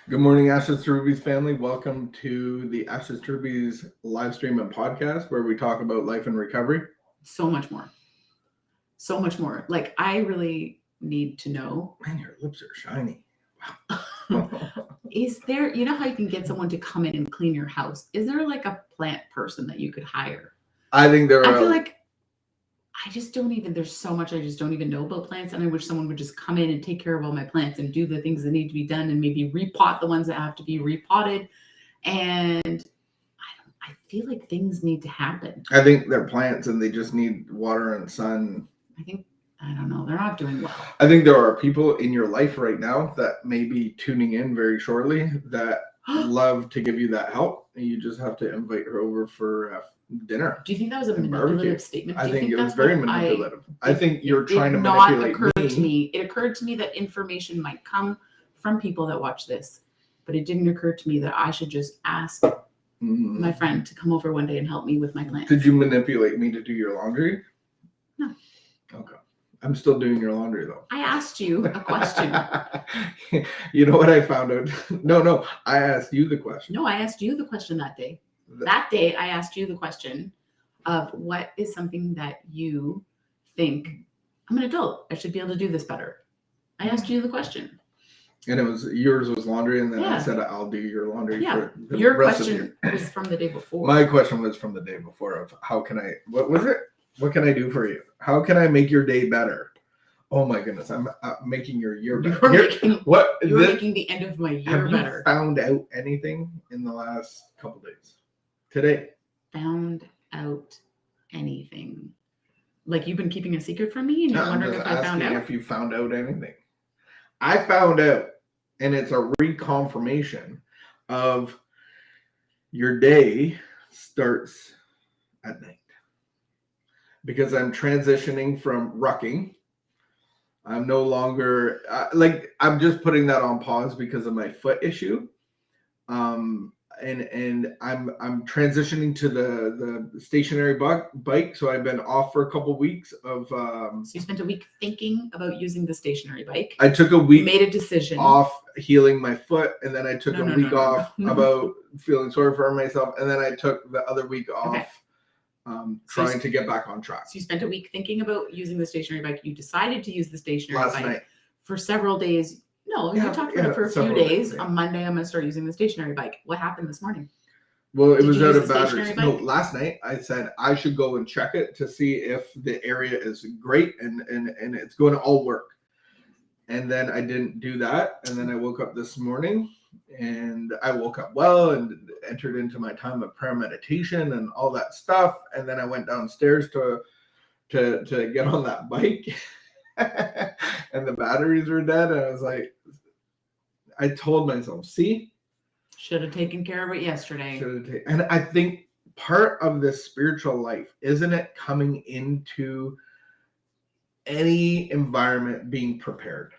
Good morning, Ashes to Rubies family. Welcome to the Ashes to Rubies live stream and podcast where we talk about life and recovery. So much more. So much more. Like, I really need to know. Man, your lips are shiny. Is there, you know how you can get someone to come in and clean your house? Is there like a plant person that you could hire? I think there are. I feel like there's so much I just don't even know about plants. And I wish someone would just come in and take care of all my plants and do the things that need to be done and maybe repot the ones that have to be repotted. And I feel like things need to happen. I think they're plants and they just need water and sun. I don't know. They're not doing well. I think there are people in your life right now that may be tuning in very shortly that love to give you that help. And you just have to invite her over for dinner. Do you think that was a manipulative statement? I think it was very manipulative. I think you're trying to manipulate me. It occurred to me that information might come from people that watch this, but it didn't occur to me that I should just ask my friend to come over one day and help me with my plants. Did you manipulate me to do your laundry? No. Okay. I'm still doing your laundry though. I asked you a question. You know what I found out? No, I asked you the question. No, I asked you the question that day. That day, I asked you the question of what is something that you think, I'm an adult, I should be able to do this better. I asked you the question. And yours was laundry, and then Yeah. I said I'll do your laundry. Yeah. For the Your rest question was from the day before. My question was from the day before of how can I, what was it? What can I do for you? How can I make your day better? Oh my goodness, I'm making your year better. You were making the end of my year better. Have you found out anything in the last couple days? Today? Found out anything? Like you've been keeping a secret from me and you're wondering if I found out? If you found out anything. I found out, and it's a reconfirmation of your day starts at night. Because I'm transitioning from rucking. I'm no longer I'm just putting that on pause because of my foot issue. And I'm transitioning to the stationary bike. So I've been off for a couple weeks of. So you spent a week thinking about using the stationary bike. I took a week. You made a decision off healing my foot, and then I took a week off about feeling sorry for myself, and then I took the other week off. Okay. Trying to get back on track. So you spent a week thinking about using the stationary bike. You decided to use the stationary last bike night for several days. No, you talked about it for a few days. On Monday, I'm going to start using the stationary bike. What happened this morning? Well, it was out of batteries. No, last night I said I should go and check it to see if the area is great and it's going to all work. And then I didn't do that. And then I woke up this morning and I woke up well and entered into my time of prayer meditation and all that stuff. And then I went downstairs to get on that bike and the batteries were dead. And I was like, I told myself, see, should have taken care of it yesterday. And I think part of this spiritual life, isn't it coming into any environment being prepared?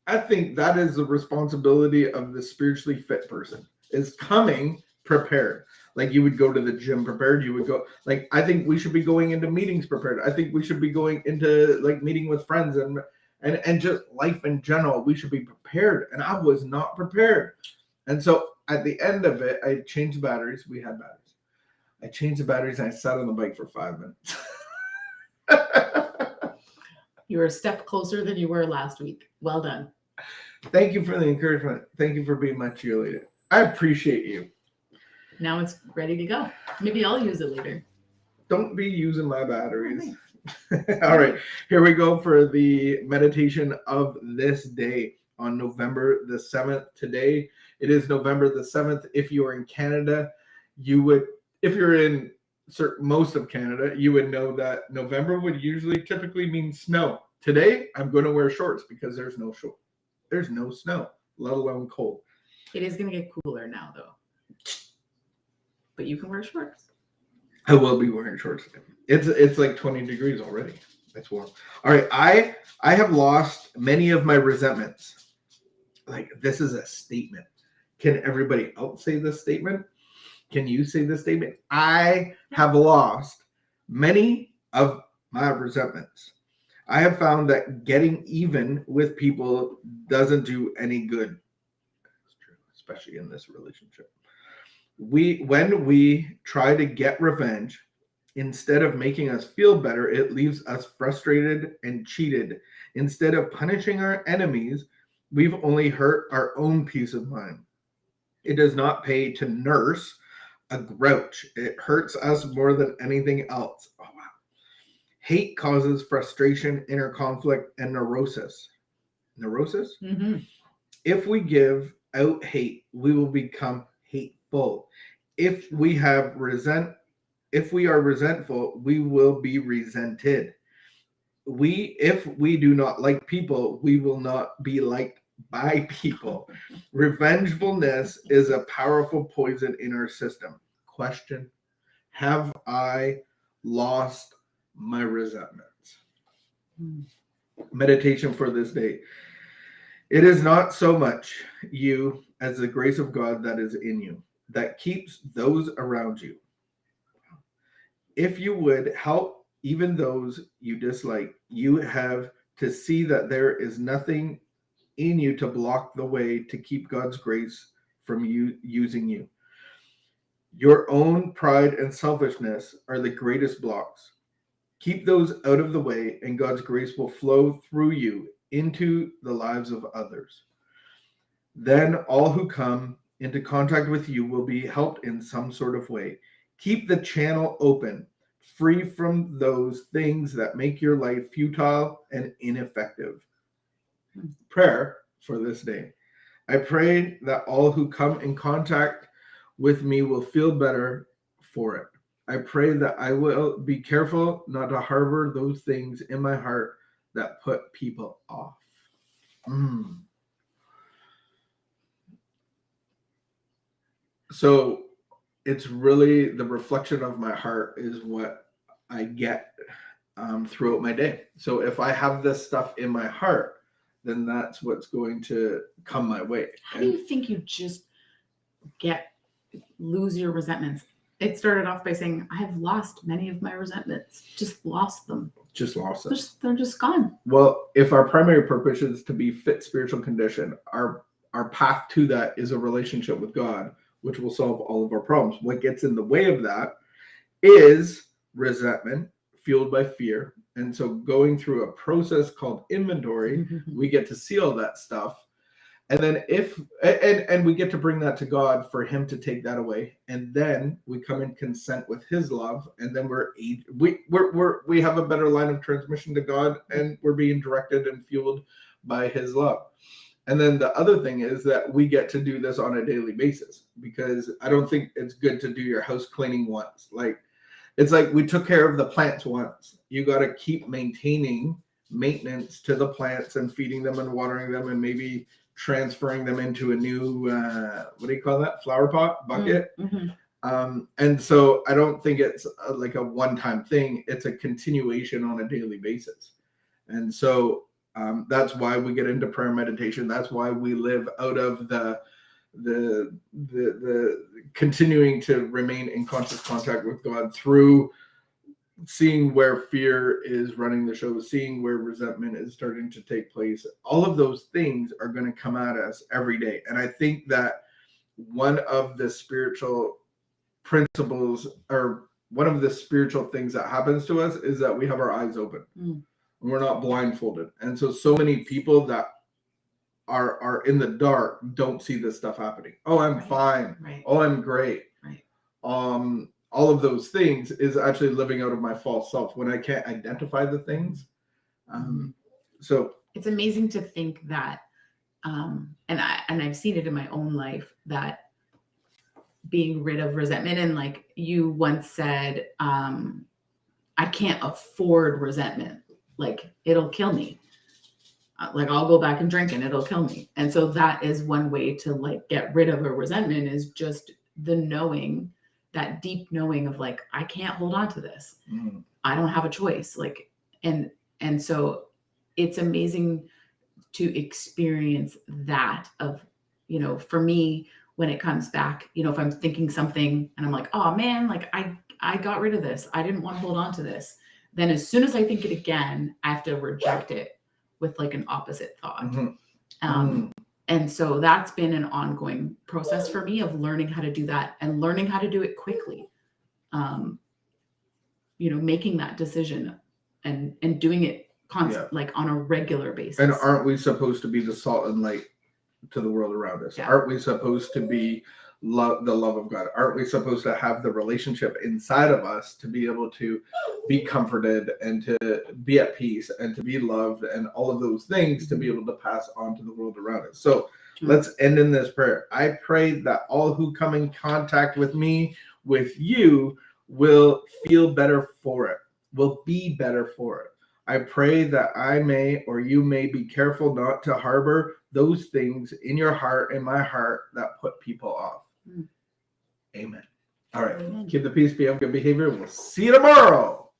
I think that is the responsibility of the spiritually fit person, is coming prepared. Like you would go to the gym prepared. You would go, like, I think we should be going into meetings prepared. I think we should be going into like meeting with friends and just life in general. We should be prepared. And I was not prepared. And so at the end of it, I changed the batteries. We had batteries. I changed the batteries and I sat on the bike for 5 minutes. You were a step closer than you were last week. Well done. Thank you for the encouragement. Thank you for being my cheerleader. I appreciate you. Now it's ready to go. Maybe I'll use it later. Don't be using my batteries. All right, here we go for the meditation of this day on November the 7th. Today, it is November the 7th. If you are in Canada, if you're in most of Canada, you would know that November would typically mean snow. Today, I'm going to wear shorts because there's no snow, let alone cold. It is going to get cooler now, though. But you can wear shorts. I will be wearing shorts. It's like 20 degrees already. It's warm. All right, I have lost many of my resentments. Like, this is a statement. Can everybody else say this statement? Can you say this statement? I have lost many of my resentments. I have found that getting even with people doesn't do any good. That's true. especially in this relationship. When we try to get revenge, instead of making us feel better, it leaves us frustrated and cheated. Instead of punishing our enemies, we've only hurt our own peace of mind. It does not pay to nurse a grouch. It hurts us more than anything else. Oh, wow. Hate causes frustration, inner conflict, and neurosis. Neurosis? Mm-hmm. If we give out hate, we will become hateful. If we are resentful, we will be resented. If we do not like people, we will not be liked by people. Revengefulness is a powerful poison in our system. Question: have I lost my resentments? Meditation for this day. It is not so much you as the grace of God that is in you that keeps those around you. If you would help even those you dislike, you have to see that there is nothing in you to block the way to keep God's grace from you using you. Your own pride and selfishness are the greatest blocks. Keep those out of the way, and God's grace will flow through you into the lives of others. Then all who come into contact with you will be helped in some sort of way. Keep the channel open, free from those things that make your life futile and ineffective. Prayer for this day. I pray that all who come in contact with me will feel better for it. I pray that I will be careful not to harbor those things in my heart that put people off. So it's really the reflection of my heart is what I get throughout my day. So if I have this stuff in my heart, then that's what's going to come my way. How do you think you just lose your resentments? It started off by saying, I have lost many of my resentments. Just lost them. Just lost them. They're just gone. Well, if our primary purpose is to be fit spiritual condition, our path to that is a relationship with God, which will solve all of our problems. What gets in the way of that is resentment fueled by fear. And so going through a process called inventory, we get to see all that stuff. And then and we get to bring that to God for him to take that away. And then we come in consent with his love. And then we have a better line of transmission to God, and we're being directed and fueled by his love. And then the other thing is that we get to do this on a daily basis, because I don't think it's good to do your house cleaning once. It's like we took care of the plants once. You got to keep maintenance to the plants and feeding them and watering them and maybe transferring them into a new, what do you call that? Flower pot bucket. And so I don't think it's like a one-time thing. It's a continuation on a daily basis. And so that's why we get into prayer meditation. That's why we live out of the continuing to remain in conscious contact with God through seeing where fear is running the show, seeing where resentment is starting to take place. All of those things are going to come at us every day. And I think that one of the spiritual principles, or one of the spiritual things that happens to us, is that we have our eyes open. And we're not blindfolded. And so many people that are in the dark don't see this stuff happening. Oh, I'm fine. Right. Oh, I'm great. Right. All of those things is actually living out of my false self when I can't identify the things. So it's amazing to think that, and I've seen it in my own life, that being rid of resentment, and like you once said, I can't afford resentment. Like it'll kill me. Like I'll go back and drink and it'll kill me. And so that is one way to like get rid of a resentment, is just the knowing, that deep knowing of like, I can't hold on to this. I don't have a choice. Like, and so it's amazing to experience that of, for me, when it comes back, if I'm thinking something and I'm like, oh man, like I got rid of this. I didn't want to hold on to this. Then as soon as I think it again, I have to reject it with like an opposite thought. And And so that's been an ongoing process for me of learning how to do that and learning how to do it quickly. Making that decision and doing it like on a regular basis. And aren't we supposed to be the salt and light to the world around us? Yeah. Aren't we supposed to be the love of God? Aren't we supposed to have the relationship inside of us to be able to be comforted and to be at peace and to be loved and all of those things to be able to pass on to the world around us? So let's end in this prayer. I pray that all who come in contact with me, with you, will feel better for it, will be better for it. I pray that I may, or you may, be careful not to harbor those things in your heart and my heart that put people off. Amen. All right. Amen. Keep the peace, be of good behavior. We'll see you tomorrow.